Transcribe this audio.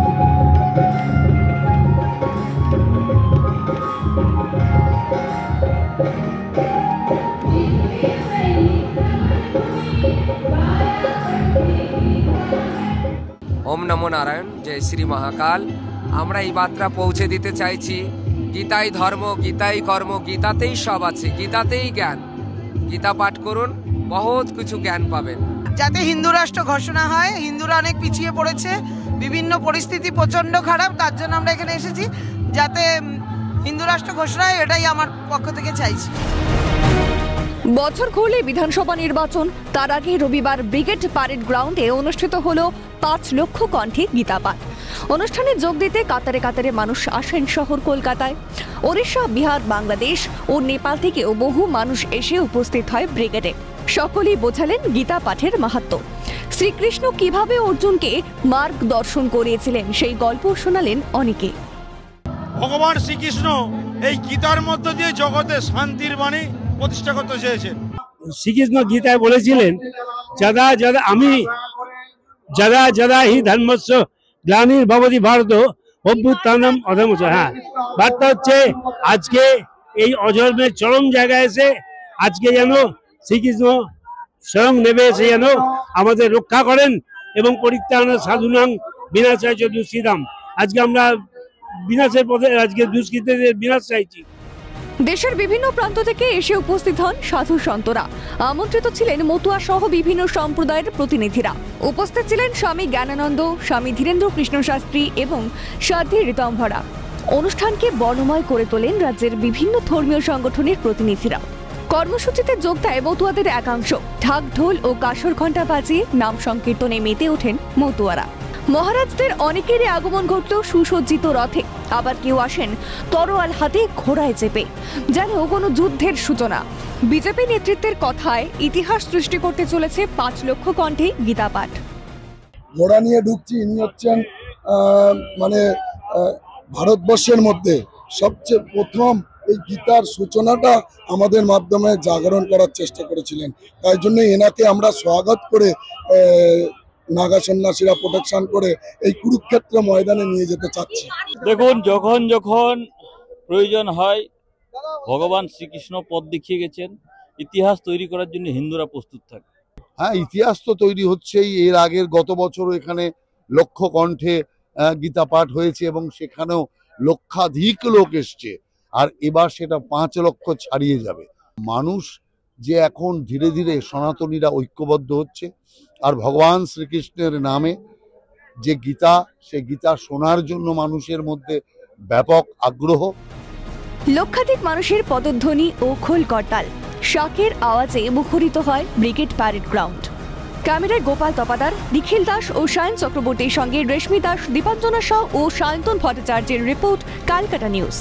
ওম নমো নারায়ণ, জয় শ্রী মহাকাল। আমরা এই বার্তা পৌঁছে দিতে চাইছি, গীতাই ধর্ম, গীতাই কর্ম, গীতাতেই সব আছে, গীতাতেই জ্ঞান। গীতা পাঠ করুন, বহুত কিছু জ্ঞান পাবেন। যাতে হিন্দু রাষ্ট্র ঘোষণা হয়। হিন্দুরা অনেক পিছিয়ে পড়েছে, বিভিন্ন পরিস্থিতি প্রচন্ড খারাপ, তার জন্য আমরা এখানে এসেছি যাতে হিন্দু রাষ্ট্র ঘোষণা হয়, এটাই আমার পক্ষ থেকে চাইছি। বছর ঘুরলে বিধানসভা নির্বাচন, তার আগে রবিবার ব্রিগেড প্যারেড গ্রাউন্ডে অনুষ্ঠিত হলো 5 লক্ষ কণ্ঠে গীতা পাঠ। অনুষ্ঠানে যোগ দিতে কাতারে কাতারে মানুষ আসেন শহর কলকাতায়। ওড়িশা, বিহার, বাংলাদেশ ও নেপাল থেকেও বহু মানুষ এসে উপস্থিত হয় ব্রিগেডে। সকলেই বোঝালেন গীতা পাঠের মাহাত্ম্য। শ্রীকৃষ্ণ কিভাবে অর্জুনকে মার্গদর্শন করিয়েছিলেন সেই গল্প শোনালেন অনেকে। ভগবান শ্রীকৃষ্ণ এই গীতার মধ্য দিয়ে জগতে শান্তির বাণী প্রতিষ্ঠা করতে চেয়েছেন। শ্রীকৃষ্ণ গীতায় বলেছিলেন, যদা যদা হি ধর্মস্য গ্লানির্ভবতি ভারত অভ্যুত্থানম অধর্মস্য। হ্যাঁ, বার্তা হচ্ছে আজকে এই অধর্মের চরম জায়গায় এসে আজকে যেন শ্রীকৃষ্ণ স্বয়ং নেমে এসে যেন আমাদের রক্ষা করেন এবং পরিত্রাণ সাধুনাং বিনাশায় চ দুষ্কৃতাম। আজকে আমরা বিনাশের পথে, আজকে দুষ্কৃতদের বিনাশ চাইছি। দেশের বিভিন্ন প্রান্ত থেকে এসে উপস্থিত হন সাধু সন্তরা। আমন্ত্রিত ছিলেন মতুয়া সহ বিভিন্ন সম্প্রদায়ের প্রতিনিধিরা। উপস্থিত ছিলেন স্বামী জ্ঞানানন্দ, স্বামী ধীরেন্দ্র কৃষ্ণ শাস্ত্রী এবং সাধ্বী ঋতম্ভরা। অনুষ্ঠানকে বর্ণময় করে তোলেন রাজ্যের বিভিন্ন ধর্মীয় সংগঠনের প্রতিনিধিরা। কর্মসূচিতে যোগ দেয় মতুয়াদের একাংশ। ঢাক, ঢোল ও কাসর ঘণ্টা বাজিয়ে নাম সংকীর্তনে মেতে ওঠেন মতুয়ারা। মহারাজদের অনেকেরই আগমন ঘটল সুসজ্জিত রথে, আবার কেউ আসেন তরোয়াল হাতে, ঘোড়ায় চেপে, যেন কোনো যুদ্ধের সূচনা। বিজেপি নেতৃত্বের কথায় ইতিহাস সৃষ্টি করতে চলেছে 5 লক্ষ কণ্ঠে গীতা পাঠ। ঘোড়া নিয়ে ঢুকছি, ইনি হচ্ছেন ভারতবর্ষের মধ্যে সবচেয়ে প্রথম এই গীতার সূচনাটা আমাদের মাধ্যমে জাগরণ করার চেষ্টা করেছিলেন। তাই জন্য এনাকে আমরা স্বাগত করে নাগা সন্ন্যাসীরা প্রোটেকশন করে এই কুরুক্ষেত্র ময়দানে নিয়ে যেতে চাচ্ছি। দেখুন, যখন যখন প্রয়োজন হয় ভগবান শ্রীকৃষ্ণ পথ দেখিয়ে গেছেন। ইতিহাস তৈরি করার জন্য হিন্দুরা প্রস্তুত থাকে। হ্যাঁ, ইতিহাস তো তৈরি হচ্ছেই। এর আগের গত বছরও এখানে লক্ষ কণ্ঠে গীতা পাঠ হয়েছে এবং সেখানেও লক্ষাধিক লোক এসছে, আর এবার সেটা 5 লক্ষ ছাড়িয়ে যাবে। মানুষ যে এখন ধীরে ধীরে সনাতনীরা ঐক্যবদ্ধ হচ্ছে, আর ভগবান শ্রীকৃষ্ণের নামে যে গীতা, সে গীতা শোনার জন্য মানুষের মধ্যে ব্যাপক আগ্রহ। লক্ষাধিক মানুষের পদধ্বনি ও খোল করতাল, শাকের আওয়াজে মুখরিত হয় ব্রিগেড প্যারেড গ্রাউন্ড। ক্যামেরায় গোপাল তপাদার, নিখিল দাস ও সায়ন চক্রবর্তীর সঙ্গে রেশমি দাস, দীপাঞ্জনা শাহ ও সায়ন্তন ভট্টাচার্যের রিপোর্ট, ক্যালকাটা নিউজ।